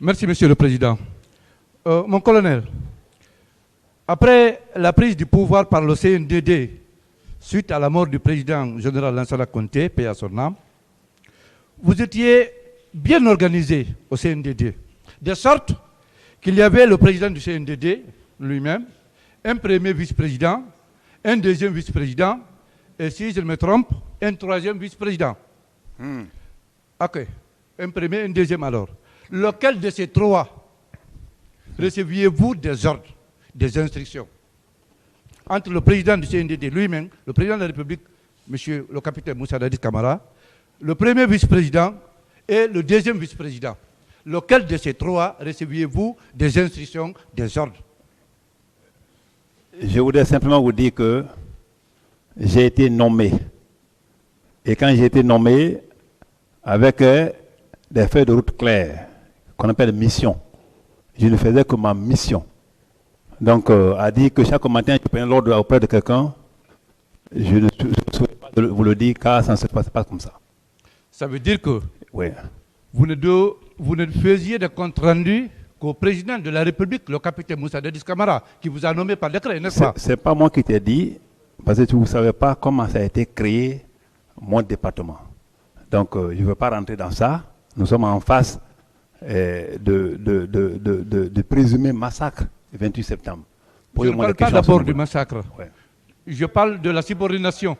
Merci, Monsieur le Président. Mon colonel, après la prise du pouvoir par le CNDD, suite à la mort du président général Lansana Conté, paix à son âme, vous étiez bien organisé au CNDD, de sorte qu'il y avait le président du CNDD lui-même, un premier vice-président, un deuxième vice-président, et si je ne me trompe, un troisième vice-président. Ok, un premier, un deuxième alors. Lequel de ces trois receviez-vous des ordres, des instructions entre le président du CNDD lui-même, le président de la République, monsieur le capitaine Moussa Dadis Camara, le premier vice-président et le deuxième vice-président? Lequel de ces trois receviez-vous des instructions, des ordres? Je voudrais simplement vous dire que j'ai été nommé. Et quand j'ai été nommé, avec des feuilles de route claires, qu'on appelle mission, je ne faisais que ma mission. Donc, à dire que chaque matin, je prenais l'ordre auprès de quelqu'un, je ne souhaite pas vous le dire, car ça ne se passe pas comme ça. Ça veut dire que oui. vous ne faisiez de compte rendu qu'au président de la République, le capitaine Moussa Dadis Camara, qui vous a nommé par décret, n'est-ce pas? Ce n'est pas moi qui t'ai dit, parce que vous ne savez pas comment ça a été créé, mon département. Donc, je ne veux pas rentrer dans ça. Nous sommes en face de présumé massacre le 28 septembre. Je ne parle pas d'abord du massacre. Ouais. Je parle de la subordination.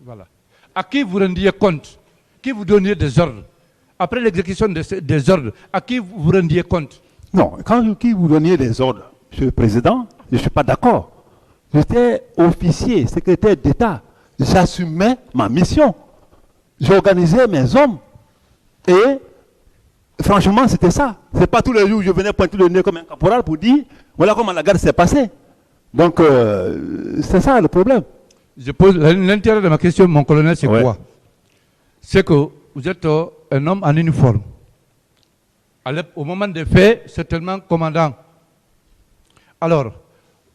Voilà. À qui vous rendiez compte? Qui vous donniez des ordres? Après l'exécution des ordres, à qui vous rendiez compte? Non, quand qui vous donniez des ordres, Monsieur le Président, je ne suis pas d'accord. J'étais officier, secrétaire d'État. J'assumais ma mission. J'organisais mes hommes. Et franchement, c'était ça. Ce n'est pas tous les jours où je venais pointer le nez comme un caporal pour dire voilà comment la garde s'est passée. Donc, c'est ça le problème. Je pose l'intérêt de ma question, mon colonel, c'est quoi? C'est que vous êtes un homme en uniforme. Au moment des faits, certainement commandant. Alors,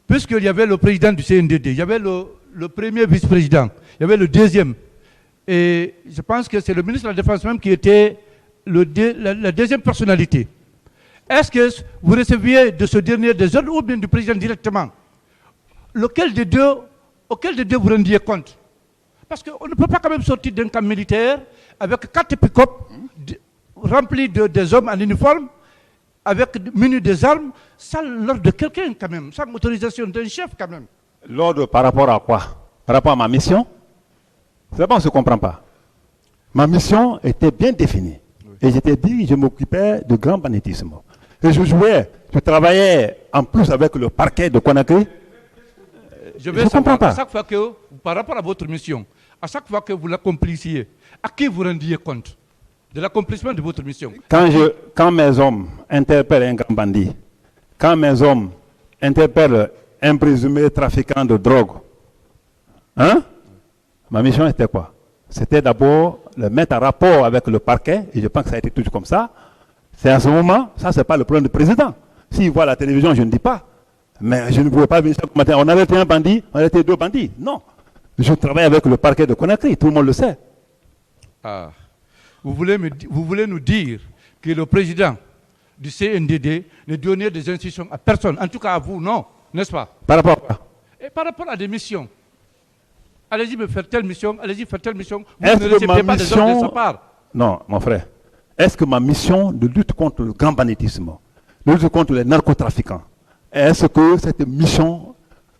puisqu'il y avait le président du CNDD, il y avait le premier vice-président, il y avait le deuxième. Et je pense que c'est le ministre de la Défense même qui était la deuxième personnalité. Est-ce que vous receviez de ce dernier des ordres ou bien du président directement? Auquel des deux vous rendiez compte? Parce qu'on ne peut pas quand même sortir d'un camp militaire avec 4 pick-up remplis des hommes en uniforme, munis des armes, sans l'ordre de quelqu'un quand même, sans autorisation d'un chef quand même. L'ordre par rapport à quoi? Par rapport à ma mission? C'est bon, on ne se comprend pas. Ma mission était bien définie. Oui. Et j'étais dit, je m'occupais de grand banditisme. Et je travaillais en plus avec le parquet de Conakry. Je ne comprends pas. À chaque fois que, par rapport à votre mission, à chaque fois que vous l'accomplissiez, à qui vous rendiez compte de l'accomplissement de votre mission? Quand mes hommes interpellent un grand bandit, quand mes hommes interpellent un présumé trafiquant de drogue, hein? Ma mission était quoi? C'était d'abord le mettre en rapport avec le parquet, et je pense que ça a été toujours comme ça. C'est à ce moment, ça c'est pas le problème du président. S'il voit la télévision, je ne dis pas. Mais je ne pouvais pas venir chaque matin. On avait été un bandit, on était 2 bandits. Non. Je travaille avec le parquet de Conakry, tout le monde le sait. Ah. Vous voulez nous dire que le président du CNDD ne donnait des instructions à personne, en tout cas à vous, non, n'est-ce pas? Par rapport à quoi? Et par rapport à des missions. Allez-y me faire telle mission, allez-y faire telle mission. Vous ne recevez pas des ordres de sa part. Non, mon frère. Est-ce que ma mission de lutte contre le grand banditisme, de lutte contre les narcotrafiquants, est-ce que cette mission,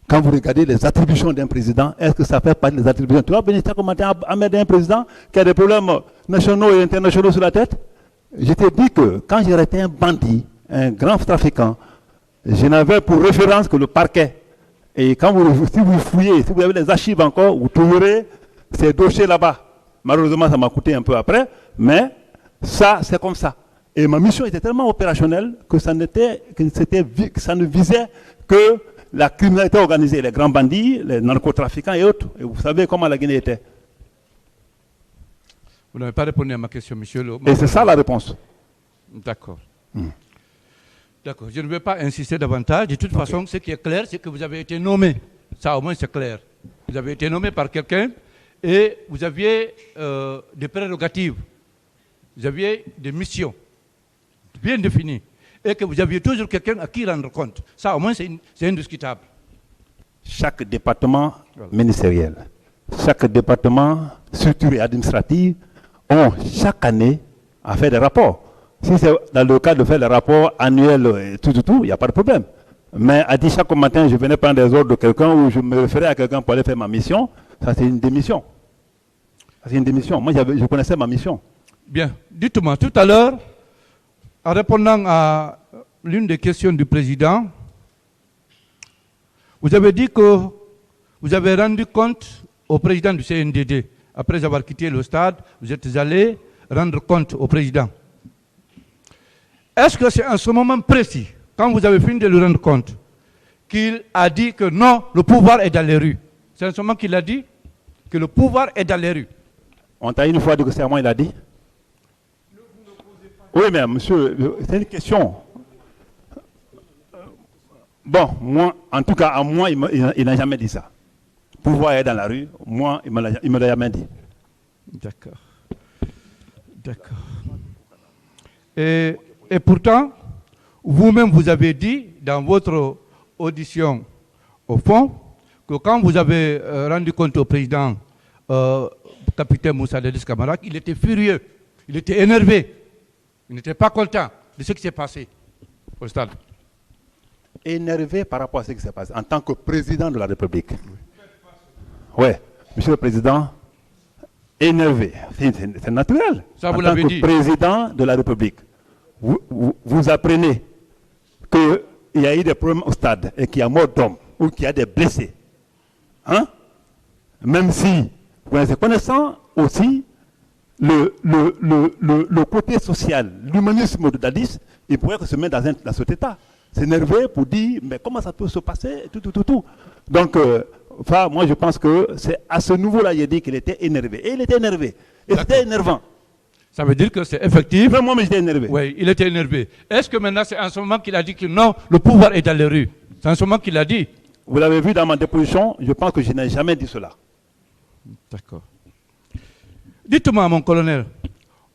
quand vous regardez les attributions d'un président, est-ce que ça fait partie des attributions? Tu vas venir chaque matin à mettre un président qui a des problèmes nationaux et internationaux sur la tête? Je t'ai dit que quand j'étais un bandit, un grand trafiquant, je n'avais pour référence que le parquet. Et quand si vous fouillez, si vous avez les archives encore, vous trouverez ces dossiers là-bas. Malheureusement, ça m'a coûté un peu après, mais ça, c'est comme ça. Et ma mission était tellement opérationnelle que ça ne visait que la criminalité organisée, les grands bandits, les narcotrafiquants et autres. Et vous savez comment la Guinée était. Vous n'avez pas répondu à ma question, monsieur le... Et c'est ça la réponse. D'accord. D'accord, je ne vais pas insister davantage. De toute façon, ce qui est clair, c'est que vous avez été nommé. Ça, au moins, c'est clair. Vous avez été nommé par quelqu'un et vous aviez des prérogatives. Vous aviez des missions. bien définie, et que vous aviez toujours quelqu'un à qui rendre compte. Ça, au moins, c'est indiscutable. Chaque département ministériel, chaque département structuré administratif ont chaque année à faire des rapports. Si c'est dans le cas de faire des rapports annuels et tout, il n'y a pas de problème. Mais à dire chaque matin, je venais prendre des ordres de quelqu'un ou je me référais à quelqu'un pour aller faire ma mission, ça c'est une démission. C'est une démission. Moi, je connaissais ma mission. Bien. Dites-moi, tout à l'heure, en répondant à l'une des questions du président, vous avez dit que vous avez rendu compte au président du CNDD. Après avoir quitté le stade, vous êtes allé rendre compte au président. Est-ce que c'est en ce moment précis, quand vous avez fini de lui rendre compte, qu'il a dit que non, le pouvoir est dans les rues? C'est en ce moment qu'il a dit que le pouvoir est dans les rues. On t'a une fois dit que c'est à moi, il a dit? Oui, mais monsieur, c'est une question. Bon, moi, en tout cas, à moi, il n'a jamais dit ça. Pouvoir est dans la rue, moi, il ne me l'a jamais dit. D'accord. D'accord. Et pourtant, vous-même, vous avez dit dans votre audition, au fond, que quand vous avez rendu compte au président, capitaine Moussa Dadis Camara, il était furieux, il était énervé, il n'était pas content de ce qui s'est passé au stade. Énervé par rapport à ce qui s'est passé en tant que président de la République. Oui, monsieur le président, énervé, c'est naturel. Ça, vous en tant l'avez que dit. Président de la République, vous apprenez qu'il y a eu des problèmes au stade et qu'il y a mort d'hommes ou qu'il y a des blessés. Hein? Même si vous êtes connaissant aussi le côté social, l'humanisme de Dadis, il pourrait se mettre dans cet état. S'énerver pour dire, mais comment ça peut se passer, tout. Donc, moi je pense que c'est à ce niveau-là, il a dit qu'il était énervé. Et il était énervé. Et c'était énervant. Ça veut dire que c'est effectif. Même moi, j'étais énervé. Oui, il était énervé. Est-ce que maintenant, c'est en ce moment qu'il a dit que non, le pouvoir est dans les rues? C'est en ce moment qu'il a dit. Vous l'avez vu dans ma déposition, je pense que je n'ai jamais dit cela. D'accord. Dites-moi, mon colonel,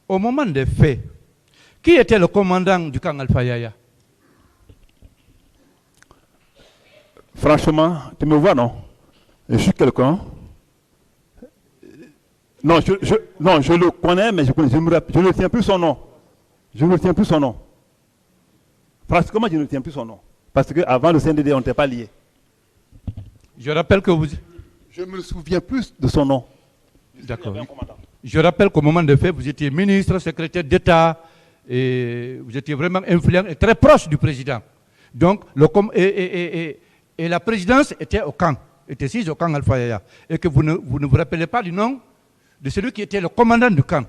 au moment des faits, qui était le commandant du camp Alpha Yaya? Franchement, tu me vois, non? Je suis quelqu'un. Non, je le connais, mais je ne retiens plus son nom. Je ne retiens plus son nom. Pratiquement, je ne retiens plus son nom. Parce qu'avant le CNDD, on n'était pas liés. Je rappelle que vous... Je me souviens plus de son nom. D'accord. Je rappelle qu'au moment des faits, vous étiez ministre, secrétaire d'État, et vous étiez vraiment influent et très proche du président. Donc, et la présidence était au camp, était sise au camp Alpha Yaya. Et que vous ne vous rappelez pas du nom de celui qui était le commandant du camp.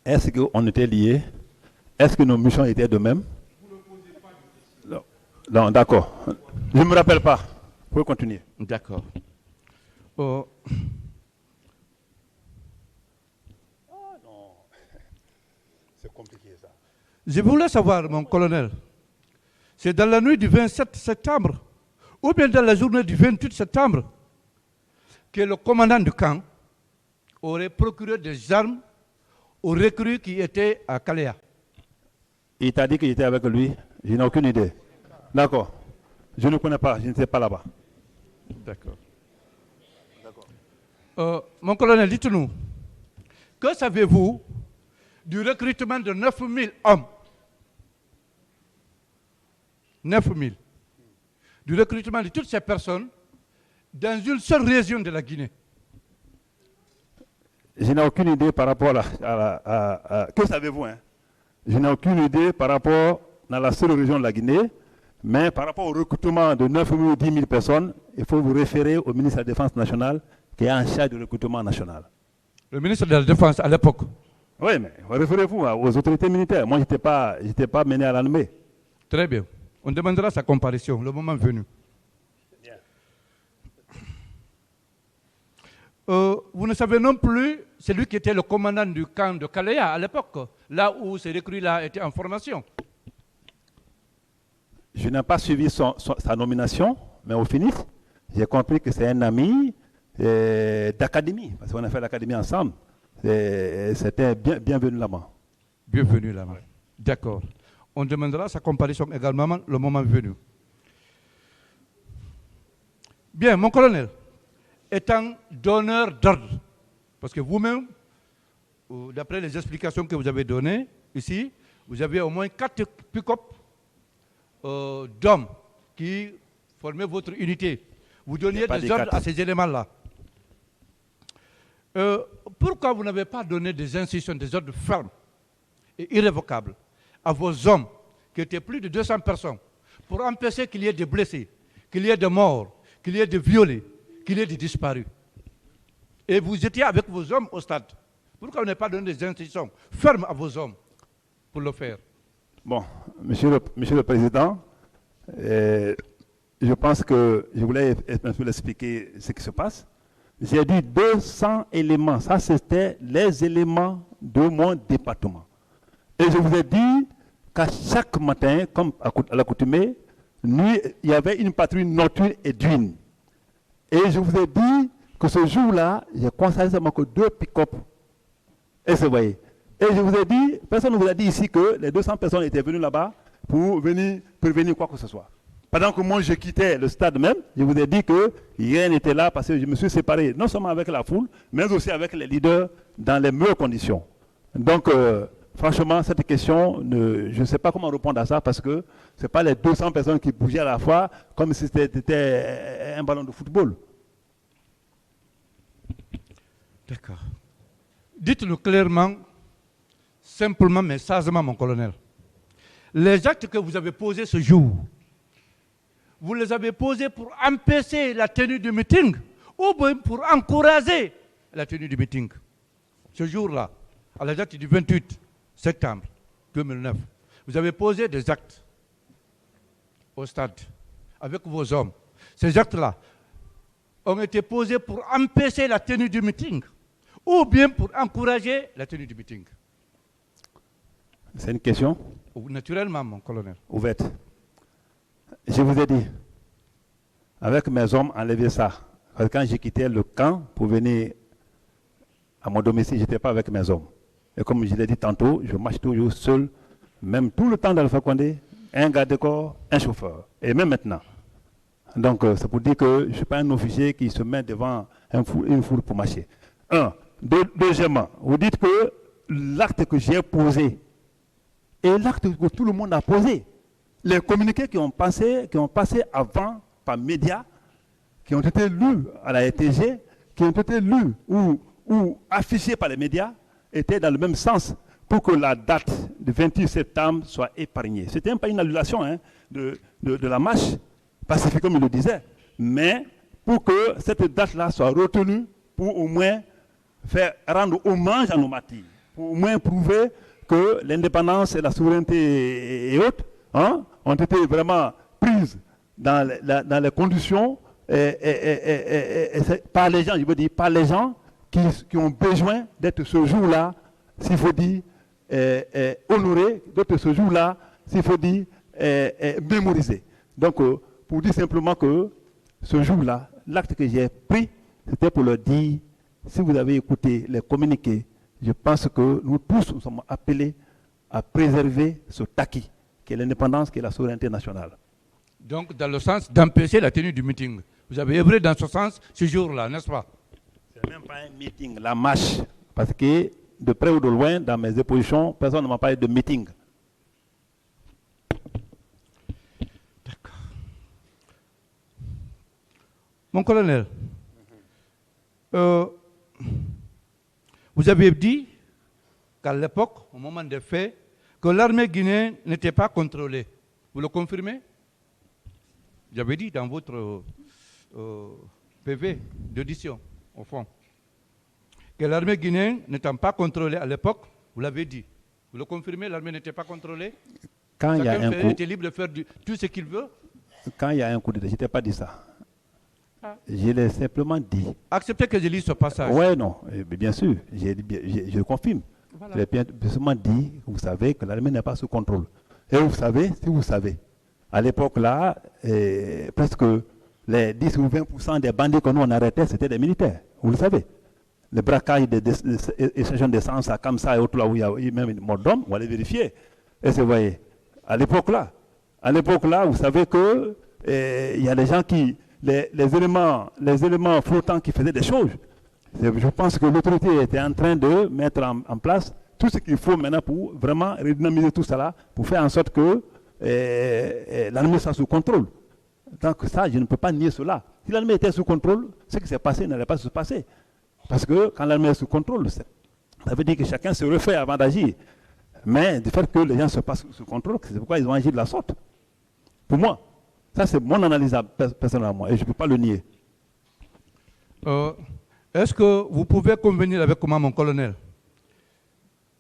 Est-ce qu'on était liés? Est-ce que nos missions étaient de même? Non, d'accord. Je ne me rappelle pas. Vous pouvez continuer. D'accord. C'est compliqué ça. Je voulais savoir, mon colonel, c'est dans la nuit du 27 septembre ou bien dans la journée du 28 septembre que le commandant du camp aurait procuré des armes aux recrues qui étaient à Kalea. Il t'a dit qu'il était avec lui? Je n'ai aucune idée. D'accord. Je ne connais pas, je n'étais pas là-bas. D'accord. Mon colonel, dites-nous, que savez-vous du recrutement de 9000 hommes? 9000. Du recrutement de toutes ces personnes dans une seule région de la Guinée. Je n'ai aucune idée par rapport à que savez-vous, hein? Je n'ai aucune idée par rapport à la seule région de la Guinée, mais par rapport au recrutement de 9 000 ou 10 000 personnes, il faut vous référer au ministre de la Défense nationale qui est en charge du recrutement national. Le ministre de la Défense à l'époque? Oui, mais référez-vous aux autorités militaires. Moi, je n'étais pas mené à l'armée. Très bien. On demandera sa comparution, le moment venu. Bien. Vous ne savez non plus celui qui était le commandant du camp de Kalea à l'époque, là où ces recrues-là étaient en formation. Je n'ai pas suivi sa nomination, mais au finish, j'ai compris que c'est un ami d'académie, parce qu'on a fait l'académie ensemble. C'était bienvenu là-bas. Bienvenue là-bas. D'accord. On demandera sa comparution également le moment venu. Bien, mon colonel, étant donneur d'ordre, parce que vous-même, d'après les explications que vous avez données ici, vous avez au moins 4 pick-up d'hommes qui formaient votre unité. Vous donniez des ordres à ces éléments-là. Pourquoi vous n'avez pas donné des instructions, des ordres fermes et irrévocables à vos hommes, qui étaient plus de 200 personnes, pour empêcher qu'il y ait des blessés, qu'il y ait des morts, qu'il y ait des violés, qu'il y ait des disparus? Et vous étiez avec vos hommes au stade. Pourquoi vous n'avez pas donné des instructions fermes à vos hommes pour le faire? Bon, Monsieur le Président, je pense que je voulais un peu expliquer ce qui se passe. J'ai dit 200 éléments. Ça, c'était les éléments de mon département. Et je vous ai dit qu'à chaque matin, comme à l'accoutumée, il y avait une patrouille nocturne et diurne. Et je vous ai dit que ce jour-là, j'ai constaté seulement que 2 pick-up. Et vous voyez. Et je vous ai dit, personne ne vous a dit ici que les 200 personnes étaient venues là-bas pour venir prévenir quoi que ce soit. Pendant que moi je quittais le stade même, je vous ai dit que rien n'était là parce que je me suis séparé non seulement avec la foule, mais aussi avec les leaders dans les meilleures conditions. Donc, franchement, cette question, je ne sais pas comment répondre à ça parce que ce n'est pas les 200 personnes qui bougeaient à la fois comme si c'était un ballon de football. D'accord. Dites-nous clairement, simplement mais sagement, mon colonel. Les actes que vous avez posés ce jour, vous les avez posés pour empêcher la tenue du meeting ou bien pour encourager la tenue du meeting? Ce jour-là, à la date du 28 septembre 2009, vous avez posé des actes au stade avec vos hommes. Ces actes-là ont été posés pour empêcher la tenue du meeting ou bien pour encourager la tenue du meeting? C'est une question? Naturellement, mon colonel. Ouverte. Je vous ai dit, avec mes hommes, enlever ça. Parce que quand j'ai quitté le camp pour venir à mon domicile, je n'étais pas avec mes hommes. Et comme je l'ai dit tantôt, je marche toujours seul, même tout le temps dans le Fakonde, un garde de corps, un chauffeur. Et même maintenant. Donc, c'est pour dire que je ne suis pas un officier qui se met devant une foule pour marcher. Deuxièmement, vous dites que l'acte que j'ai posé est l'acte que tout le monde a posé. Les communiqués qui ont passé avant par médias, qui ont été lus à la RTG, qui ont été lus ou affichés par les médias, étaient dans le même sens pour que la date du 28 septembre soit épargnée. Ce n'était pas une annulation de la marche pacifique, comme il le disait, mais pour que cette date-là soit retenue pour au moins rendre hommage à nos martyrs, pour au moins prouver que l'indépendance et la souveraineté et autres ont été vraiment prises dans les conditions par les gens, je veux dire, par les gens qui ont besoin d'être ce jour-là, s'il faut dire, honorés, d'être ce jour-là, s'il faut dire, mémorisés. Donc, pour dire simplement que ce jour-là, l'acte que j'ai pris, c'était pour leur dire, si vous avez écouté les communiqués, je pense que nous tous nous sommes appelés à préserver ce acquis, qui est l'indépendance, qui est la souveraineté nationale. Donc, dans le sens d'empêcher la tenue du meeting. Vous avez œuvré dans ce sens ce jour-là, n'est-ce pas? Ce n'est même pas un meeting, la marche. Parce que, de près ou de loin, dans mes expositions, personne ne m'a parlé de meeting. D'accord. Mon colonel, vous avez dit qu'à l'époque, au moment des faits, que l'armée guinéenne n'était pas contrôlée. Vous le confirmez? J'avais dit dans votre PV d'audition, au fond, que l'armée guinéenne n'étant pas contrôlée à l'époque, vous l'avez dit. Vous le confirmez, l'armée n'était pas contrôlée? Quand il y a un coup, était libre de faire tout ce qu'il veut? Quand il y a un coup d'État, je n'ai pas dit ça. Je l'ai simplement dit. Acceptez que je lise ce passage. Oui, non, bien sûr, je le confirme. Voilà. Je l'ai simplement dit, vous savez que l'armée n'est pas sous contrôle. Et vous savez, si vous savez, à l'époque là, presque les 10 ou 20% des bandits que nous on arrêtait, c'était des militaires. Vous le savez. le braquage des stations d'essence à Kamsa et autres là où il y a même une mort d'homme, on va les vérifier. Et vous voyez, à l'époque là, vous savez que il y a des gens qui, les éléments flottants qui faisaient des choses. Je pense que l'autorité était en train de mettre en place tout ce qu'il faut maintenant pour vraiment redynamiser tout cela, pour faire en sorte que l'armée soit sous contrôle. Donc ça, je ne peux pas nier cela. Si l'armée était sous contrôle, ce qui s'est passé n'allait pas se passer. Parce que quand l'armée est sous contrôle, ça veut dire que chacun se refait avant d'agir. Mais du fait que les gens se passent sous contrôle, c'est pourquoi ils ont agi de la sorte. Pour moi, ça c'est mon analyse personnellement, et je ne peux pas le nier. Est-ce que vous pouvez convenir avec moi, mon colonel,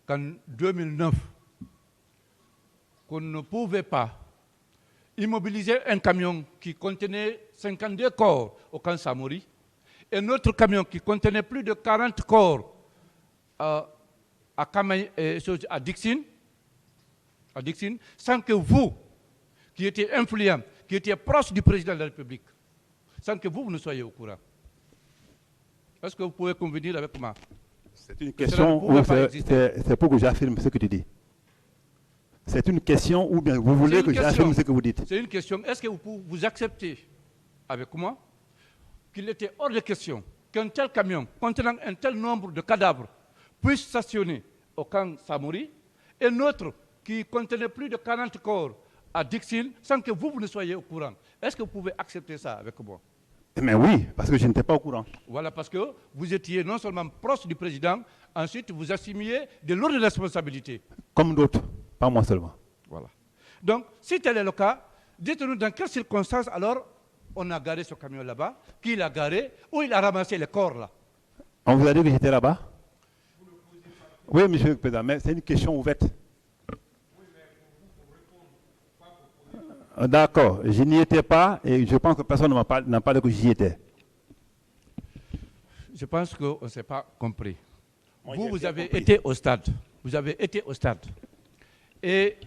qu'en 2009, qu'on ne pouvait pas immobiliser un camion qui contenait 52 corps au camp Samori, et un autre camion qui contenait plus de 40 corps à Dixine, sans que vous, qui étiez influent, qui étiez proche du président de la République, sans que vous ne soyez au courant. Est-ce que vous pouvez convenir avec moi? C'est une question où c'est pour que j'affirme ce que tu dis. C'est une question ou bien vous voulez que j'affirme ce que vous dites? C'est une question. Est-ce que vous acceptez avec moi qu'il était hors de question qu'un tel camion contenant un tel nombre de cadavres puisse stationner au camp Samori et un autre qui contenait plus de 40 corps à Dixil sans que vous ne soyez au courant? Est-ce que vous pouvez accepter ça avec moi? Mais oui, parce que je n'étais pas au courant. Voilà, parce que vous étiez non seulement proche du président, ensuite vous assumiez de lourdes responsabilités. Comme d'autres, pas moi seulement. Voilà. Donc, si tel est le cas, dites-nous dans quelles circonstances alors on a garé ce camion là-bas, qui l'a garé, où il a ramassé les corps là. On vous a dit que j'étais là-bas? Oui, monsieur le président, mais c'est une question ouverte. D'accord, je n'y étais pas et je pense que personne n'a pas dit que j'y étais. Je pense qu'on ne s'est pas compris. Vous avez été au stade. Vous avez été au stade. Et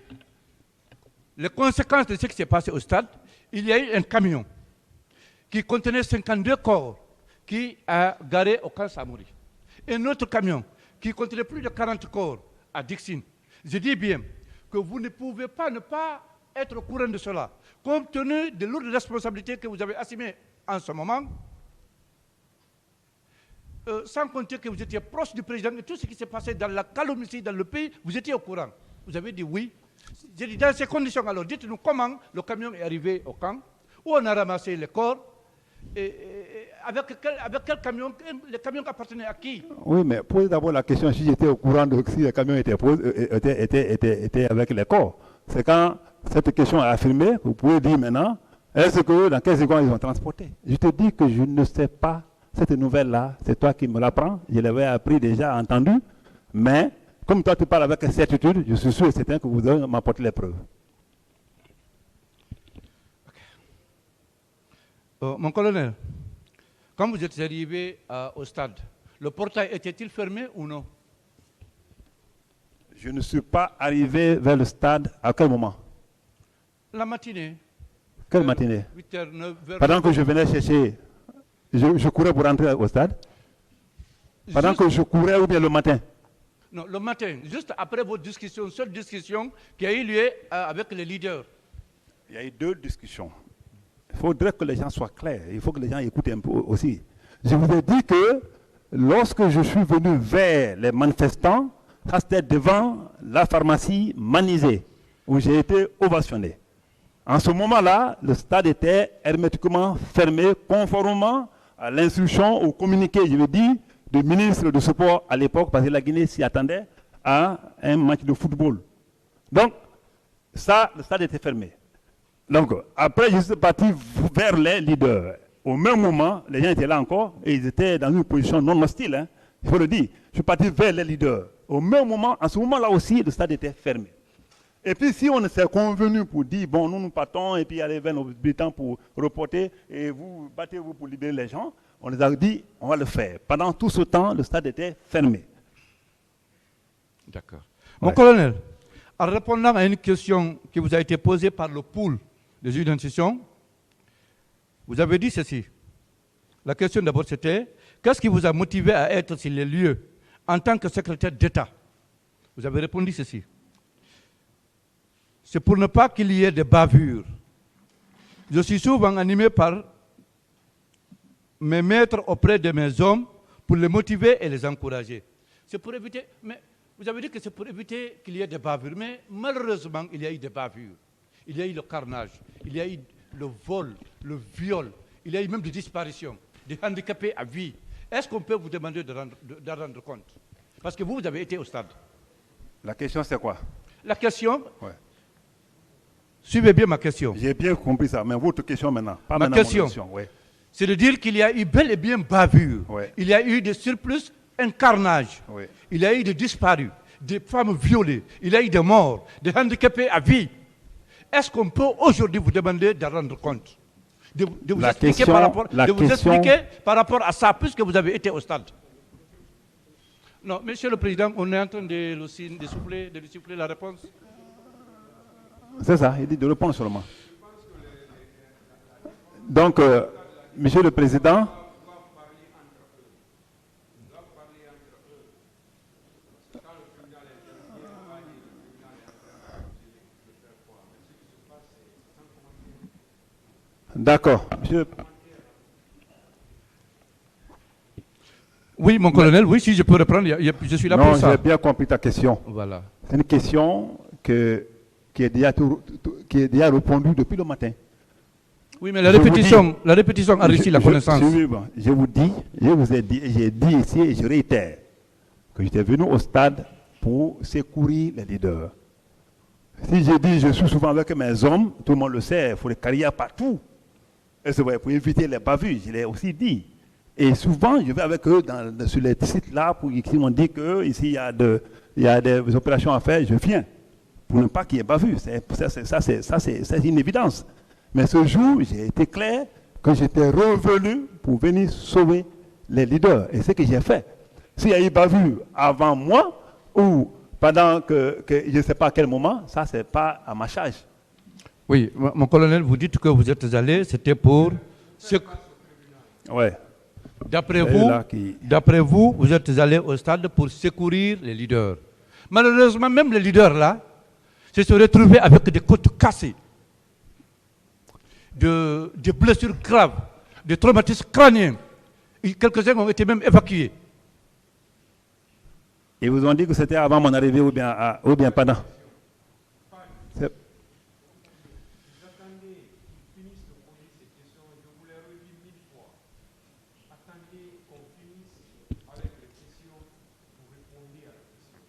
les conséquences de ce qui s'est passé au stade, il y a eu un camion qui contenait 52 corps qui a garé au camp Samori. Et un autre camion qui contenait plus de 40 corps à Dixine. Je dis bien que vous ne pouvez pas ne pas être au courant de cela, compte tenu de lourdes responsabilités que vous avez assumées en ce moment, sans compter que vous étiez proche du président et tout ce qui s'est passé dans la calomnie dans le pays, vous étiez au courant. Vous avez dit oui. J'ai dit dans ces conditions, alors dites-nous comment le camion est arrivé au camp, où on a ramassé les corps, et avec quel camion, les camions appartenaient à qui? Oui, mais posez d'abord la question si j'étais au courant de si le camion était avec les corps. C'est quand cette question est affirmée, vous pouvez dire maintenant, est-ce que dans quelles secondes ils ont transporté? Je te dis que je ne sais pas cette nouvelle-là, c'est toi qui me l'apprends, je l'avais appris déjà, entendu, mais comme toi tu parles avec certitude, je suis sûr et certain que vous allez m'apporter les preuves. Mon colonel, quand vous êtes arrivé au stade, le portail était-il fermé ou non? Je ne suis pas arrivé vers le stade à quel moment? La matinée. Quelle matinée? 8h, 9h. Pendant que je venais chercher, je courais pour entrer au stade? Pendant que je courais ou bien le matin? Non, le matin, juste après votre discussion, cette discussion qui a eu lieu avec les leaders. Il y a eu deux discussions. Il faudrait que les gens soient clairs. Il faut que les gens écoutent un peu aussi. Je vous ai dit que lorsque je suis venu vers les manifestants, ça c'était devant la pharmacie Manizé, où j'ai été ovationné. En ce moment-là, le stade était hermétiquement fermé, conformément à l'instruction, au communiqué, je veux dire, du ministre de sport à l'époque, parce que la Guinée s'y attendait à un match de football. Donc, ça, le stade était fermé. Donc, après, je suis parti vers les leaders. Au même moment, les gens étaient là encore, et ils étaient dans une position non hostile, hein, il faut le dire. Je suis parti vers les leaders. Au même moment, en ce moment-là aussi, le stade était fermé. Et puis, si on s'est convenu pour dire, bon, nous partons, et puis aller vers nos militants pour reporter, et vous battez-vous pour libérer les gens, on les a dit, on va le faire. Pendant tout ce temps, le stade était fermé. D'accord. Mon colonel, en répondant à une question qui vous a été posée par le pool des identifications, vous avez dit ceci. La question d'abord c'était, qu'est-ce qui vous a motivé à être sur les lieux en tant que secrétaire d'État? Vous avez répondu ceci. C'est pour ne pas qu'il y ait de bavures. Je suis souvent animé par mes maîtres auprès de mes hommes pour les motiver et les encourager. C'est pour éviter, mais vous avez dit que c'est pour éviter qu'il y ait des bavures, mais malheureusement, il y a eu des bavures. Il y a eu le carnage, il y a eu le vol, le viol, il y a eu même des disparitions, des handicapés à vie. Est-ce qu'on peut vous demander de rendre compte? Parce que vous avez été au stade. La question, c'est quoi? La question, ouais. Suivez bien ma question. J'ai bien compris ça, mais votre question maintenant. Pas ma maintenant question, ouais. C'est de dire qu'il y a eu bel et bien bavure. Ouais. Il y a eu des surplus, un carnage. Ouais. Il y a eu des disparus, des femmes violées. Il y a eu des morts, des handicapés à vie. Est-ce qu'on peut aujourd'hui vous demander de rendre compte? De vous expliquer par rapport à ça, puisque vous avez été au stade. Non, Monsieur le Président, on est en train de souffler la réponse. C'est ça, il dit de répondre seulement. Donc, Monsieur le Président, d'accord. Oui, mon colonel, oui, si je peux reprendre, je suis là pour ça. Non, j'ai bien compris ta question. Voilà. C'est une question qui est déjà répondue depuis le matin. Oui, mais la répétition enrichit la connaissance. Je vous ai dit, j'ai dit ici et je réitère que j'étais venu au stade pour secourir les leaders. Si j'ai dit je suis souvent avec mes hommes, tout le monde le sait, il faut les carrières partout. Et c'est vrai, pour éviter les bavures, je l'ai aussi dit. Et souvent, je vais avec eux sur les sites-là, qui m'ont dit qu'ici, il y a des opérations à faire, je viens. Pour ne pas qu'il y ait bavure. C'est une évidence. Mais ce jour, j'ai été clair que j'étais revenu pour venir sauver les leaders. Et c'est ce que j'ai fait. S'il y a eu bavure avant moi, ou pendant que je ne sais pas à quel moment, ça, ce n'est pas à ma charge. Oui, mon colonel, vous dites que vous êtes allé, c'était pour... Ouais. D'après vous, vous êtes allé au stade pour secourir les leaders. Malheureusement, même les leaders là, se sont retrouvés avec des côtes cassées, des blessures graves, des traumatismes crâniens. Quelques-uns ont été même évacués. Ils vous ont dit que c'était avant mon arrivée ou bien pendant?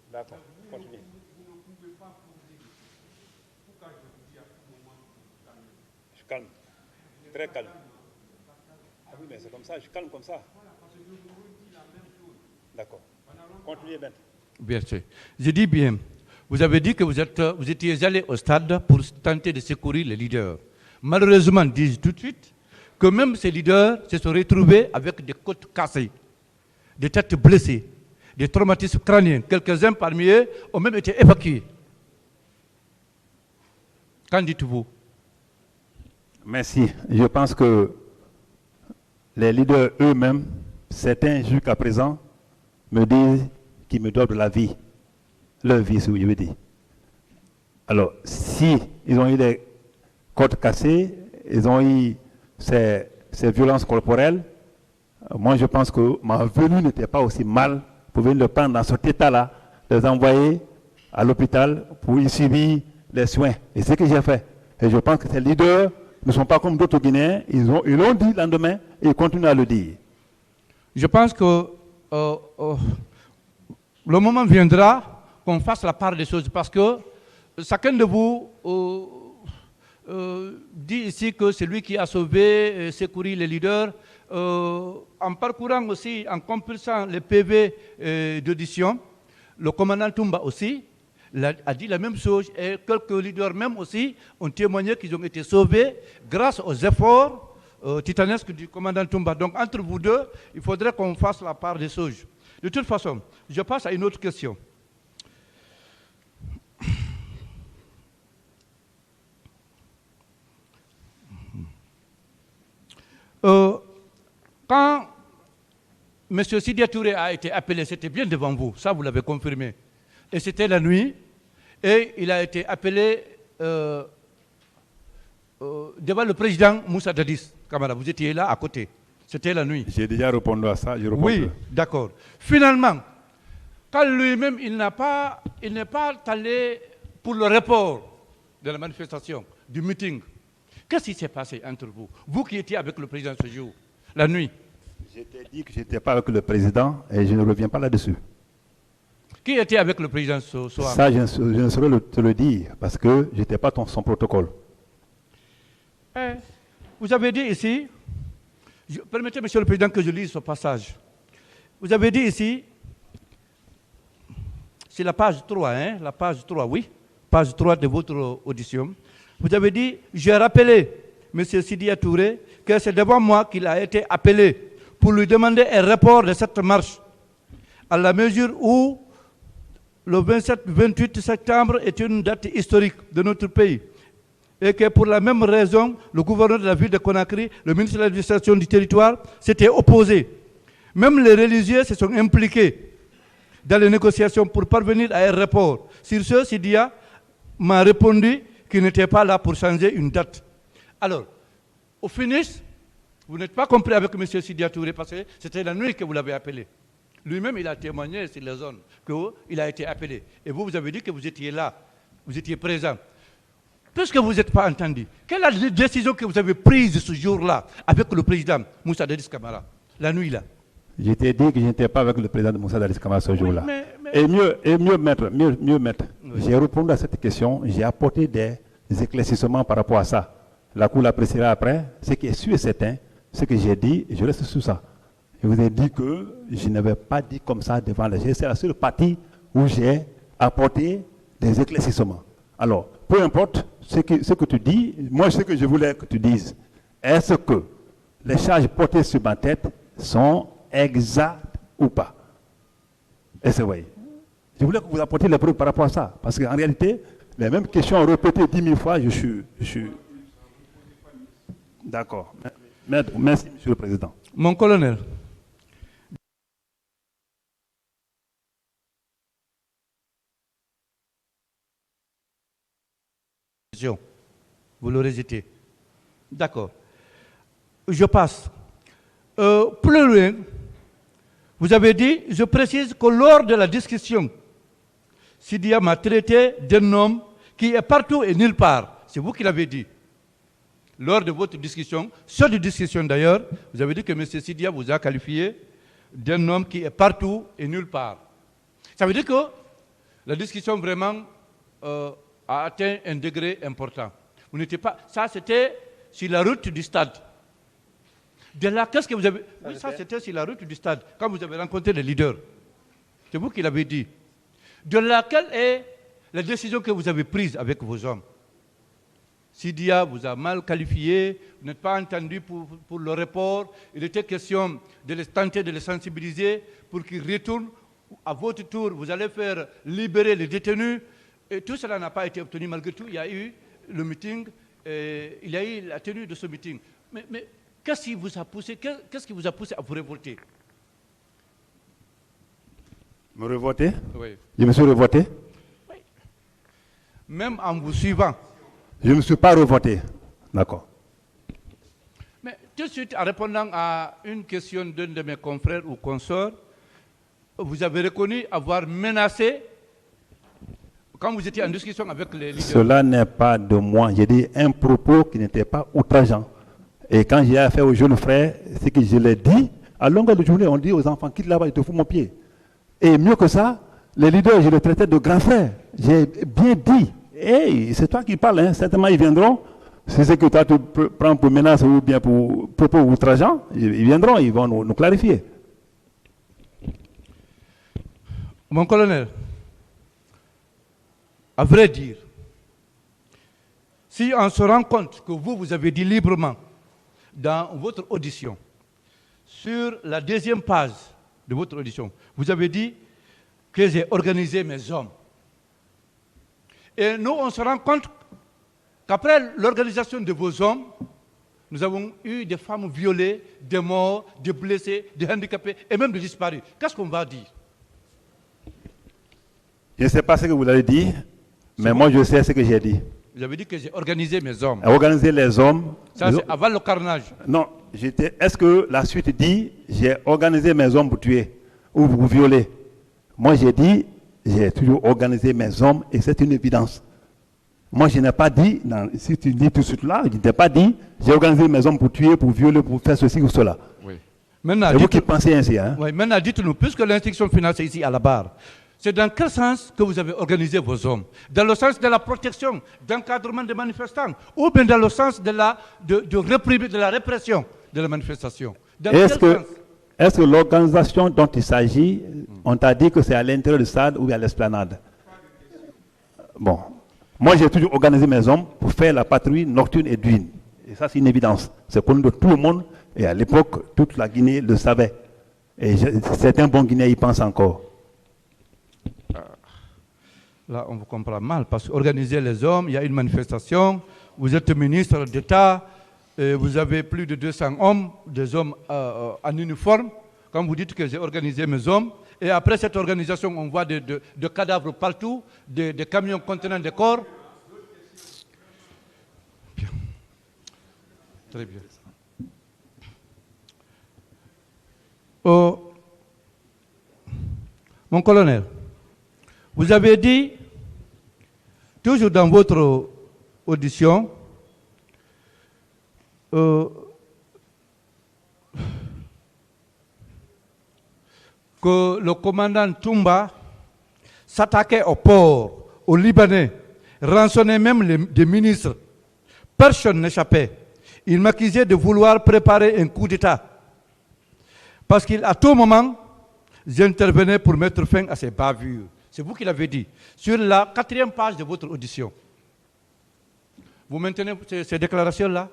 D'accord, continuez. Vous ne pouvez pas poser. Pourquoi je vous dis à tout moment que vous calmez? Je suis calme, très calme. Ah oui, mais c'est comme ça, je suis calme comme ça. Voilà, parce que je vous redis la même chose. D'accord. Continuez bien. Bien sûr. Je dis bien, vous avez dit que vous étiez allé au stade pour tenter de secourir les leaders. Malheureusement, dis tout de suite que même ces leaders se sont retrouvés avec des côtes cassées, des têtes blessées, des traumatismes crâniens. Quelques-uns parmi eux ont même été évacués. Qu'en dites-vous? Merci. Je pense que les leaders eux-mêmes, certains jusqu'à présent, me disent qu'ils me doivent de la vie. Leur vie, si vous voulez dire. Alors, si ils ont eu des côtes cassées, ils ont eu ces violences corporelles, moi je pense que ma venue n'était pas aussi mal pour venir le prendre dans cet état-là, les envoyer à l'hôpital pour y subir les soins. Et c'est ce que j'ai fait. Et je pense que ces leaders ne sont pas comme d'autres Guinéens. Ils l'ont dit le lendemain et ils continuent à le dire. Je pense que le moment viendra qu'on fasse la part des choses parce que chacun de vous dit ici que c'est lui qui a sauvé et secouru les leaders. En parcourant aussi, en compulsant les PV d'audition, le commandant Toumba aussi a dit la même chose et quelques leaders même aussi ont témoigné qu'ils ont été sauvés grâce aux efforts titanesques du commandant Toumba. Donc entre vous deux, il faudrait qu'on fasse la part des choses. De toute façon, je passe à une autre question. Quand M. Sidya Touré a été appelé, c'était bien devant vous, ça vous l'avez confirmé. Et c'était la nuit, et il a été appelé devant le président Moussa Dadis Camara. Vous étiez là à côté. C'était la nuit. J'ai déjà répondu à ça. Je réponds oui, d'accord. Finalement, quand lui-même, il n'est pas allé pour le report de la manifestation, du meeting, qu'est-ce qui s'est passé entre vous? Vous qui étiez avec le président ce jour, la nuit. Je t'ai dit que je n'étais pas avec le président et je ne reviens pas là-dessus. Qui était avec le président ce soir? Ça, je ne saurais te le dire parce que je n'étais pas son protocole. Vous avez dit ici, permettez, Monsieur le Président, que je lise ce passage. Vous avez dit ici, c'est la page 3, hein, la page 3, oui, page 3 de votre audition. Vous avez dit, j'ai rappelé M. Sidya Touré que c'est devant moi qu'il a été appelé pour lui demander un report de cette marche, à la mesure où le 27-28 septembre est une date historique de notre pays. Et que pour la même raison, le gouverneur de la ville de Conakry, le ministre de l'administration du territoire, s'était opposé. Même les religieux se sont impliqués dans les négociations pour parvenir à un report. Sur ce, Sidya m'a répondu qu'il n'était pas là pour changer une date. Alors, au finish, vous n'êtes pas compris avec M. Sidya Touré parce que c'était la nuit que vous l'avez appelé. Lui-même, il a témoigné sur les zones qu'il a été appelé. Et vous avez dit que vous étiez là, vous étiez présent. Puisque vous n'êtes pas entendu, quelle est la décision que vous avez prise ce jour-là avec le président Moussa Dadis Camara, la nuit là? Je t'ai dit que je n'étais pas avec le président de Moussa Dadis Camara ce jour-là. Et mieux, maître, oui. J'ai répondu à cette question, j'ai apporté des éclaircissements par rapport à ça. La Cour l'appréciera après. Ce qui est sûr et certain, ce que j'ai dit, et je reste sur ça. Je vous ai dit que je n'avais pas dit comme ça devant les gens. C'est la seule partie où j'ai apporté des éclaircissements. Alors, peu importe ce que tu dis, moi ce que je voulais que tu dises, est-ce que les charges portées sur ma tête sont exactes ou pas? Est-ce que vous voyez? Je voulais que vous apportiez les preuves par rapport à ça, parce qu'en réalité, les mêmes questions répétées 10 000 fois, je suis... D'accord. Merci, Monsieur le Président. Mon colonel. Vous l'aurez été. D'accord. Je passe. Plus loin, vous avez dit, je précise que lors de la discussion, Sidya m'a traité d'un homme qui est partout et nulle part. C'est vous qui l'avez dit. Lors de votre discussion, sur de discussion d'ailleurs, vous avez dit que M. Sidya vous a qualifié d'un homme qui est partout et nulle part. Ça veut dire que la discussion vraiment a atteint un degré important. Vous n'étiez pas... Ça, c'était sur la route du stade. De là, qu'est-ce que vous avez... Oui, ça, c'était sur la route du stade, quand vous avez rencontré les leaders. C'est vous qui l'avez dit. De là, quelle est la décision que vous avez prise avec vos hommes? Sidya vous a mal qualifié, vous n'êtes pas entendu pour le report. Il était question de les tenter de les sensibiliser pour qu'ils retournent. À votre tour, vous allez faire libérer les détenus. Et tout cela n'a pas été obtenu. Malgré tout, il y a eu le meeting, il y a eu la tenue de ce meeting. Mais qu'est-ce qui vous a poussé, à vous révolter? Me révolter? Oui. Je me suis révolté? Oui. Même en vous suivant. Je ne me suis pas révolté. D'accord. Mais tout de suite, en répondant à une question d'un de mes confrères ou consorts, vous avez reconnu avoir menacé quand vous étiez en discussion avec les leaders. Cela n'est pas de moi. J'ai dit un propos qui n'était pas outrageant. Et quand j'ai affaire aux jeunes frères, c'est que je l'ai dit, à longueur de journée, on dit aux enfants, quitte là-bas, je te fous mon pied. Et mieux que ça, les leaders, je les traitais de grands frères. J'ai bien dit. Hey, c'est toi qui parles, hein. Certainement ils viendront. C'est ce que toi tu prends pour menace ou bien pour propos outrageants. Ils viendront, ils vont nous clarifier. Mon colonel, à vrai dire, si on se rend compte que vous avez dit librement dans votre audition, sur la deuxième page de votre audition, vous avez dit que j'ai organisé mes hommes. Et nous, on se rend compte qu'après l'organisation de vos hommes, Nous avons eu des femmes violées, des morts, des blessés, des handicapés et même des disparus. Qu'est-ce qu'on va dire? Je ne sais pas ce que vous avez dit, mais moi je sais ce que j'ai dit. Vous avez dit que j'ai organisé mes hommes. Organiser les hommes. Ça, c'est avant le carnage. Non, est-ce que la suite dit j'ai organisé mes hommes pour tuer ou pour violer? Moi j'ai dit j'ai toujours organisé mes hommes et c'est une évidence. Moi je n'ai pas dit, si tu dis tout de suite là, je n'ai pas dit j'ai organisé mes hommes pour tuer, pour violer, pour faire ceci ou cela. Oui. Maintenant, c'est vous qui pensez ainsi. Hein? Oui, maintenant dites-nous, puisque l'instruction finale est ici à la barre, c'est dans quel sens que vous avez organisé vos hommes? Dans le sens de la protection, d'encadrement des manifestants, ou bien dans le sens de la répression de la manifestation? Est-ce que l'organisation dont il s'agit, on t'a dit que c'est à l'intérieur du stade ou à l'esplanade? Bon, moi j'ai toujours organisé mes hommes pour faire la patrouille nocturne et diurne. Et ça c'est une évidence. C'est connu de tout le monde et à l'époque toute la Guinée le savait. Et certains bons Guinéens y pensent encore. Là, on vous comprend mal, parce qu'organiser les hommes, il y a une manifestation, vous êtes ministre d'État, vous avez plus de 200 hommes, des hommes en uniforme, comme vous dites que j'ai organisé mes hommes, et après cette organisation, on voit des cadavres partout, des camions contenant des corps. Bien. Très bien. Mon colonel, vous avez dit, toujours dans votre audition, que le commandant Toumba s'attaquait au port, aux Libanais, rançonnait même des ministres. Personne n'échappait. Il m'accusait de vouloir préparer un coup d'État. Parce qu'à tout moment, j'intervenais pour mettre fin à ces bavures. C'est vous qui l'avez dit. Sur la 4e page de votre audition. Vous maintenez ces déclarations-là?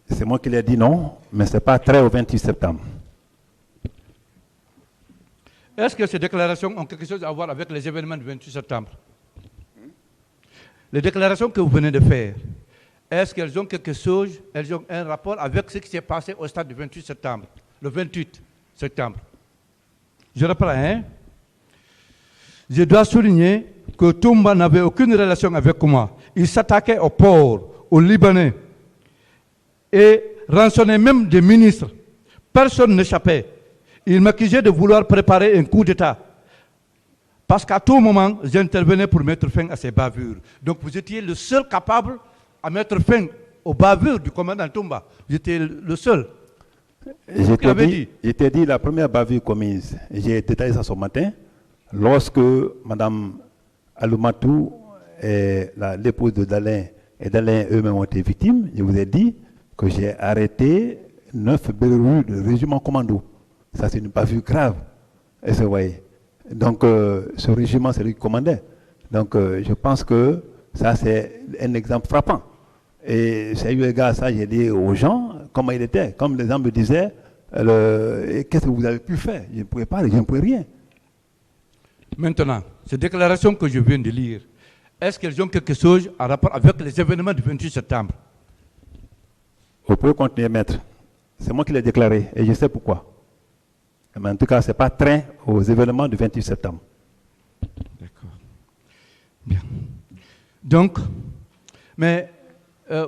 C'est moi qui l'ai dit, non, mais ce n'est pas très au 28 septembre. Est-ce que ces déclarations ont quelque chose à voir avec les événements du 28 septembre? Les déclarations que vous venez de faire, est-ce qu'elles ont quelque chose, elles ont un rapport avec ce qui s'est passé au stade du 28 septembre, le 28 septembre? Je reprends, hein? Je dois souligner que Toumba n'avait aucune relation avec moi. Il s'attaquait au port, aux Libanais, et rançonnait même des ministres. Personne n'échappait. Il m'accusait de vouloir préparer un coup d'État. Parce qu'à tout moment, j'intervenais pour mettre fin à ces bavures. Donc vous étiez le seul capable à mettre fin aux bavures du commandant Toumba. Vous étiez le seul. Je t'ai dit la première bavure commise. J'ai détaillé ça ce matin. Lorsque Mme Aloumatou et l'épouse de Dalin et Dalin eux-mêmes ont été victimes, je vous ai dit que j'ai arrêté 9 berrus de régiment commando. Ça, c'est une bavure grave. Et vous voyez. Donc, ce régiment, c'est lui qui commandait. Donc, je pense que ça, c'est un exemple frappant. Et c'est eu égard à ça, j'ai dit aux gens comment il était. Comme les gens me disaient, qu'est-ce que vous avez pu faire? Je ne pouvais pas, je ne pouvais rien. Maintenant, ces déclarations que je viens de lire, est-ce qu'elles ont quelque chose en rapport avec les événements du 28 septembre? Vous pouvez continuer, maître. C'est moi qui l'ai déclaré et je sais pourquoi. Mais en tout cas, ce n'est pas train aux événements du 28 septembre. D'accord. Bien. Donc, mais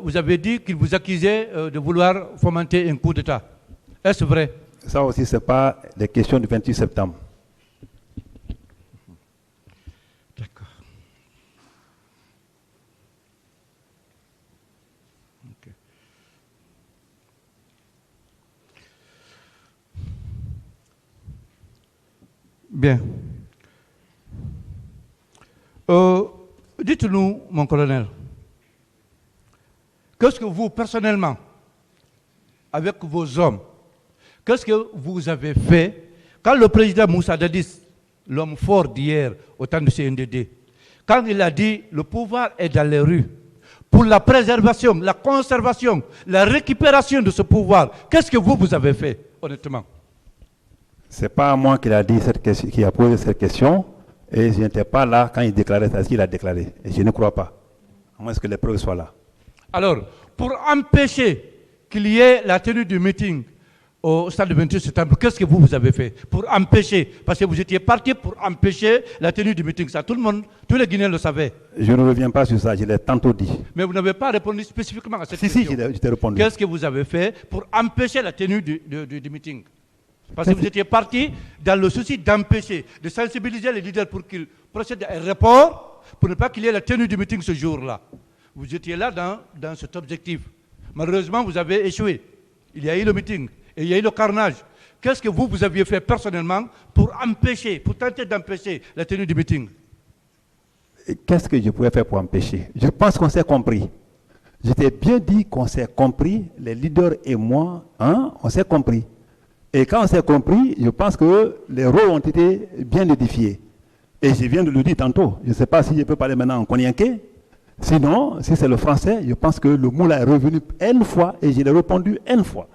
vous avez dit qu'il vous accusait de vouloir fomenter un coup d'État. Est-ce vrai? Ça aussi, ce n'est pas des questions du 28 septembre. D'accord. Okay. Bien. Dites-nous, mon colonel, qu'est-ce que vous, personnellement, avec vos hommes, qu'est-ce que vous avez fait quand le président Moussa Dadis, l'homme fort d'hier au temps du CNDD, quand il a dit le pouvoir est dans les rues, pour la préservation, la conservation, la récupération de ce pouvoir, qu'est-ce que vous avez fait, honnêtement? Ce n'est pas moi qui a posé cette question, et je n'étais pas là quand il déclarait ça, qu'il a déclaré. Et je ne crois pas, à moins que les preuves soient là. Alors, pour empêcher qu'il y ait la tenue du meeting au stade du 28 septembre, qu'est-ce que vous avez fait pour empêcher? Parce que vous étiez parti pour empêcher la tenue du meeting. Ça, tout le monde, tous les Guinéens le savaient. Je ne reviens pas sur ça, je l'ai tantôt dit. Mais vous n'avez pas répondu spécifiquement à cette question. Si, je t'ai répondu. Qu'est-ce que vous avez fait pour empêcher la tenue du meeting? Parce que vous étiez parti dans le souci d'empêcher, de sensibiliser les leaders pour qu'ils procèdent à un report, pour ne pas qu'il y ait la tenue du meeting ce jour-là. Vous étiez là dans cet objectif. Malheureusement, vous avez échoué. Il y a eu le meeting. Et il y a eu le carnage. Qu'est-ce que vous aviez fait personnellement pour empêcher, pour tenter d'empêcher la tenue du meeting? Qu'est-ce que je pouvais faire pour empêcher? Je pense qu'on s'est compris. Je t'ai bien dit qu'on s'est compris, les leaders et moi, hein, on s'est compris. Et quand on s'est compris, je pense que les rôles ont été bien édifiés. Et je viens de le dire tantôt. Je ne sais pas si je peux parler maintenant en konyanké. Sinon, si c'est le français, je pense que le mot là est revenu une fois et je l'ai répondu une fois.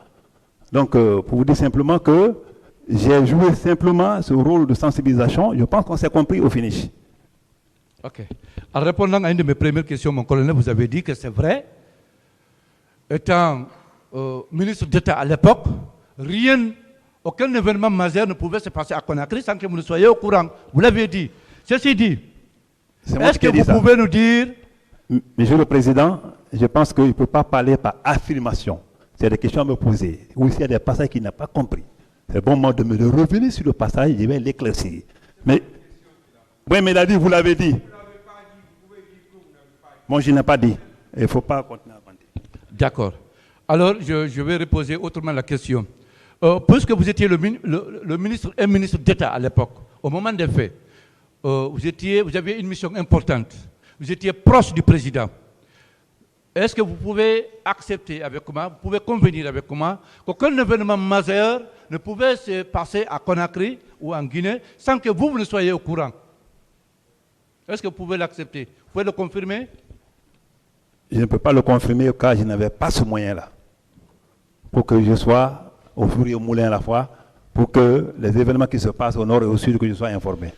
Donc, pour vous dire simplement que j'ai joué simplement ce rôle de sensibilisation. Je pense qu'on s'est compris au finish. Ok. En répondant à une de mes premières questions, mon colonel, vous avez dit que c'est vrai. Étant ministre d'État à l'époque, aucun événement majeur ne pouvait se passer à Conakry sans que vous ne soyez au courant. Vous l'avez dit. Ceci dit, est-ce que vous pouvez nous dire... Monsieur le Président, je pense qu'il ne peut pas parler par affirmation. C'est des questions à me poser. Ou s'il y a des passages qu'il n'a pas compris. C'est bon moment de me revenir sur le passage, je vais l'éclaircir. Mais, oui, mais il a dit, vous l'avez dit. Moi, je n'ai pas dit. Il ne faut pas continuer à mentir. D'accord. Alors, je vais reposer autrement la question. Puisque vous étiez un ministre d'État à l'époque, au moment des faits, vous aviez une mission importante. Vous étiez proche du président. Est-ce que vous pouvez accepter avec moi, vous pouvez convenir avec moi, qu'aucun événement majeur ne pouvait se passer à Conakry ou en Guinée sans que vous ne soyez au courant? Est-ce que vous pouvez l'accepter? Vous pouvez le confirmer? Je ne peux pas le confirmer car je n'avais pas ce moyen-là. Pour que je sois au four et au moulin à la fois, pour que les événements qui se passent au nord et au sud, que je sois informé.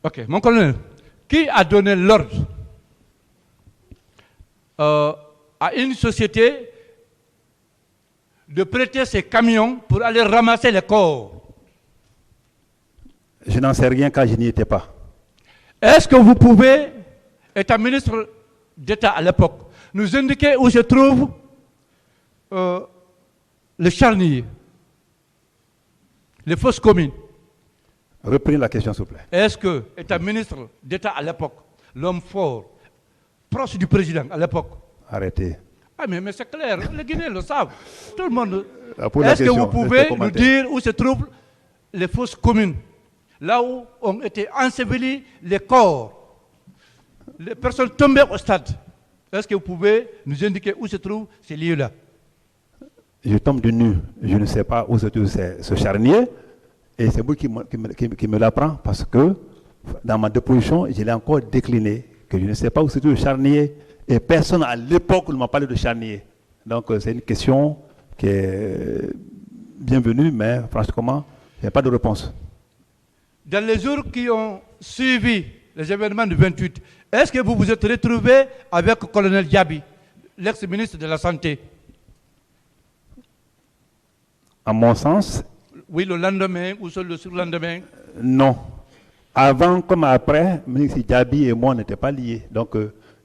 Ok, mon colonel, qui a donné l'ordre à une société de prêter ses camions pour aller ramasser les corps? Je n'en sais rien car je n'y étais pas. Est-ce que vous pouvez, étant ministre d'État à l'époque, nous indiquer où se trouve le charnier, les fosses communes? Reprenez la question, s'il vous plaît. Est-ce que, étant ministre d'État à l'époque, l'homme fort, proche du président à l'époque... Arrêtez. Ah mais c'est clair, les Guinéens le savent. Tout le monde... Est-ce que vous pouvez nous dire où se trouvent les fosses communes? Là où ont été ensevelis les corps, les personnes tombées au stade. Est-ce que vous pouvez nous indiquer où se trouvent ces lieux-là? Je tombe de nu. Je ne sais pas où se trouve ce charnier. Et c'est vous qui me l'apprend parce que dans ma déposition, je l'ai encore décliné. Que je ne sais pas où se trouve le charnier. Et personne à l'époque ne m'a parlé de charnier. Donc c'est une question qui est bienvenue, mais franchement, il n'y a pas de réponse. Dans les jours qui ont suivi les événements du 28, est-ce que vous vous êtes retrouvé avec le colonel Diaby, l'ex-ministre de la Santé? À mon sens... Oui, le lendemain ou le surlendemain? Non. Avant comme après, le ministre Diaby et moi n'étaient pas liés. Donc,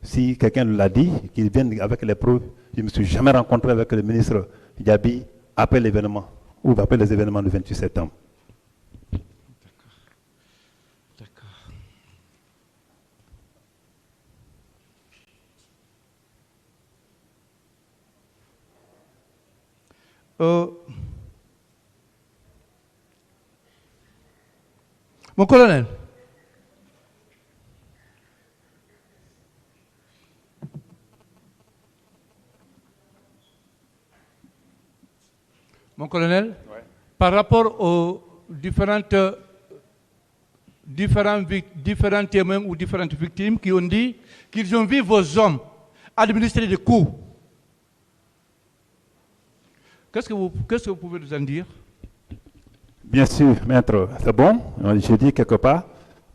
si quelqu'un l'a dit, qu'il vienne avec les preuves, je ne me suis jamais rencontré avec le ministre Diaby après l'événement, ou après les événements du 28 septembre. Mon colonel, ouais. Par rapport aux différents témoins ou différentes victimes qui ont dit qu'ils ont vu vos hommes administrer des coups, qu'est-ce que vous pouvez nous en dire? Bien sûr, maître, c'est bon. J'ai dit quelque part,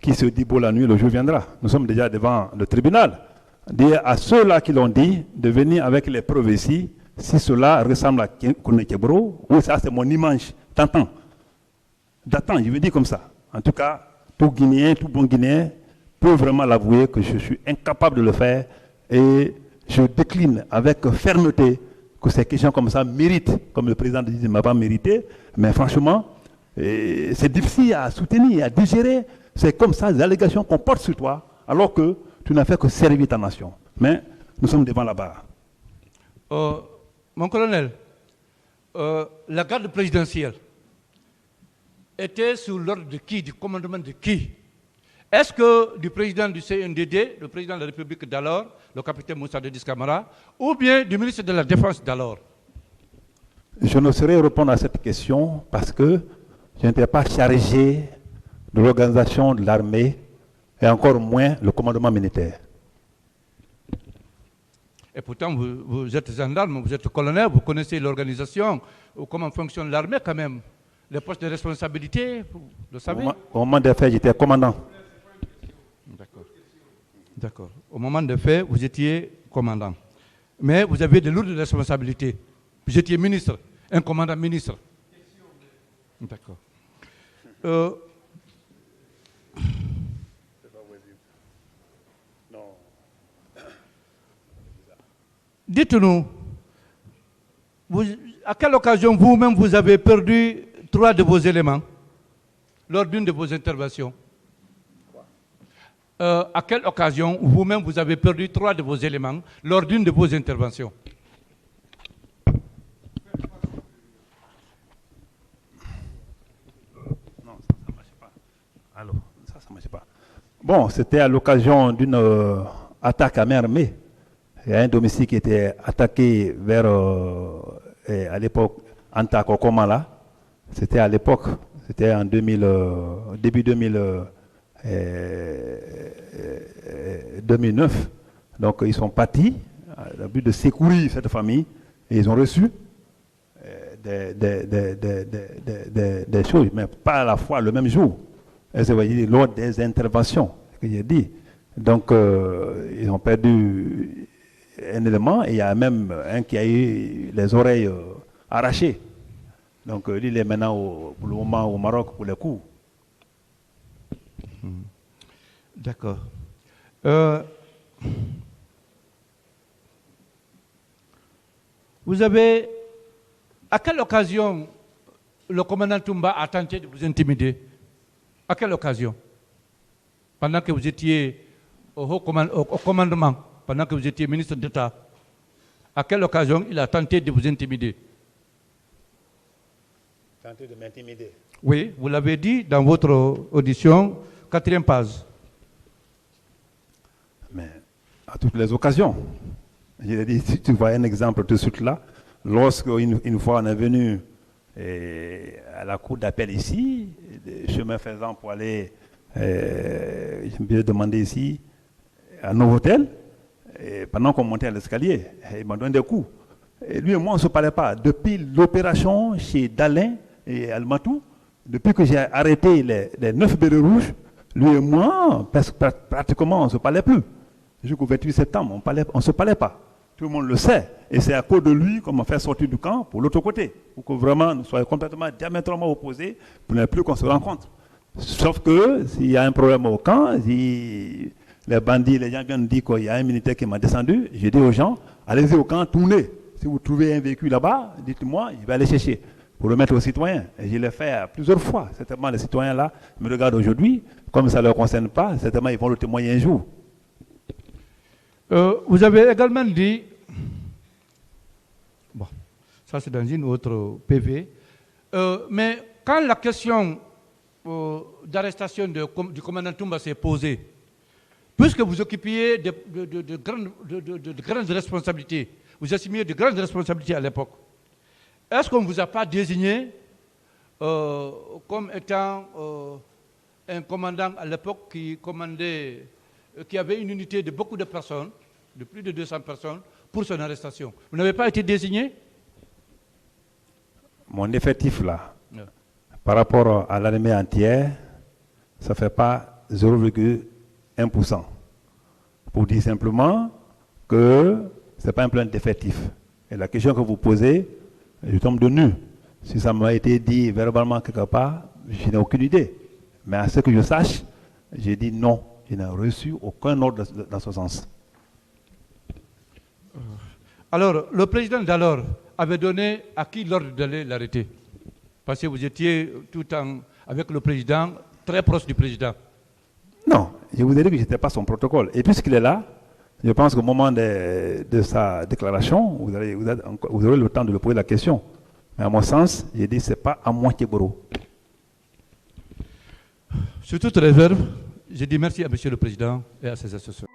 qui se dit beau la nuit, le jour viendra. Nous sommes déjà devant le tribunal. dire à ceux-là qui l'ont dit de venir avec les preuves ici, si cela ressemble à Kone Kebro, ou ça c'est mon image, t'entends? Datant, je veux dire comme ça. En tout cas, tout Guinéen, tout bon Guinéen peut vraiment l'avouer que je suis incapable de le faire et je décline avec fermeté que ces questions comme ça méritent, comme le président dit, ne m'a pas mérité, mais franchement, c'est difficile à soutenir, à digérer. C'est comme ça, les allégations qu'on porte sur toi, alors que tu n'as fait que servir ta nation. Mais nous sommes devant la barre. Mon colonel, la garde présidentielle était sous l'ordre de qui, du commandement de qui? Est-ce que du président du CNDD, le président de la République d'alors, le capitaine Moussa Dadis Camara, ou bien du ministre de la Défense d'alors? Je ne saurais répondre à cette question parce que je n'étais pas chargé de l'organisation de l'armée et encore moins le commandement militaire. Et pourtant, vous êtes gendarme, vous êtes colonel, vous connaissez l'organisation, comment fonctionne l'armée quand même. Les postes de responsabilité, vous le savez? Au moment des faits, j'étais commandant. D'accord. D'accord. Au moment des faits, vous étiez commandant. Mais vous avez de lourdes responsabilités. Vous étiez ministre, un commandant ministre. D'accord. Dites-nous, à quelle occasion vous-même vous avez perdu 3 de vos éléments lors d'une de vos interventions? À quelle occasion vous-même vous avez perdu 3 de vos éléments lors d'une de vos interventions? Non, ça ne marche pas. Alors, ça ne marche pas. Bon, c'était à l'occasion d'une attaque à main armée. Il y a un domicile qui était attaqué vers, à l'époque, Antakokomala. C'était à l'époque, c'était en 2000, début 2009. Donc ils sont partis, à le but de secourir cette famille, et ils ont reçu des choses, mais pas à la fois le même jour. Et ça veut dire lors des interventions, que j'ai dit. Donc ils ont perdu un élément, et il y a même un qui a eu les oreilles arrachées. Donc il est maintenant pour le moment au Maroc pour les coups. D'accord. Vous avez, à quelle occasion le commandant Toumba a tenté de vous intimider? À quelle occasion? Pendant que vous étiez au commandement, pendant que vous étiez ministre d'État, à quelle occasion il a tenté de vous intimider? Tenter de m'intimider. Oui, vous l'avez dit dans votre audition, 4e page. Mais à toutes les occasions. Je l'ai dit, si tu vois un exemple de suite là, lorsque une fois on est venu à la cour d'appel ici, chemin faisant pour aller, je me demandé ici, à Novotel, et pendant qu'on montait à l'escalier, il m'a donné des coups. Et lui et moi, on ne se parlait pas. Depuis l'opération chez Dalin et Almatou, depuis que j'ai arrêté les 9 bérets rouges, lui et moi, pratiquement, on ne se parlait plus. Jusqu'au 28 septembre, on ne se parlait pas. Tout le monde le sait. Et c'est à cause de lui qu'on m'a fait sortir du camp pour l'autre côté. Pour que vraiment nous soyons complètement diamétralement opposés, pour ne plus qu'on se rencontre. Sauf que s'il y a un problème au camp, si les bandits, les gens viennent dire qu'il y a un militaire qui m'a descendu, j'ai dit aux gens, allez-y au camp, tournez. Si vous trouvez un véhicule là-bas, dites-moi, je vais aller chercher pour le mettre aux citoyens. Et je l'ai fait plusieurs fois. Certainement, les citoyens-là me regardent aujourd'hui. Comme ça ne leur concerne pas, certainement, ils vont le témoigner un jour. Vous avez également dit, bon, ça c'est dans une autre PV, mais quand la question d'arrestation du commandant Toumba s'est posée, puisque vous occupiez de grandes responsabilités, vous assumiez de grandes responsabilités à l'époque, est-ce qu'on ne vous a pas désigné comme étant un commandant à l'époque qui avait une unité de beaucoup de personnes, de plus de 200 personnes, pour son arrestation? Vous n'avez pas été désigné? Mon effectif là, par rapport à l'armée entière, ça ne fait pas 0,1%. pour dire simplement que ce n'est pas un plan définitif. Et la question que vous posez, je tombe de nu. Si ça m'a été dit verbalement quelque part, je n'ai aucune idée. Mais à ce que je sache, j'ai dit non. Je n'ai reçu aucun ordre dans ce sens. Alors, le président d'alors avait donné à qui l'ordre d'aller l'arrêter? Parce que vous étiez avec le président, très proche du président. Non, je vous ai dit que je n'étais pas son protocole. Et puisqu'il est là, je pense qu'au moment de sa déclaration, vous aurez le temps de lui poser la question. Mais à mon sens, j'ai dit que ce n'est pas à moitié bourreau. Sur toute réserve, je dis merci à M. le Président et à ses assesseurs.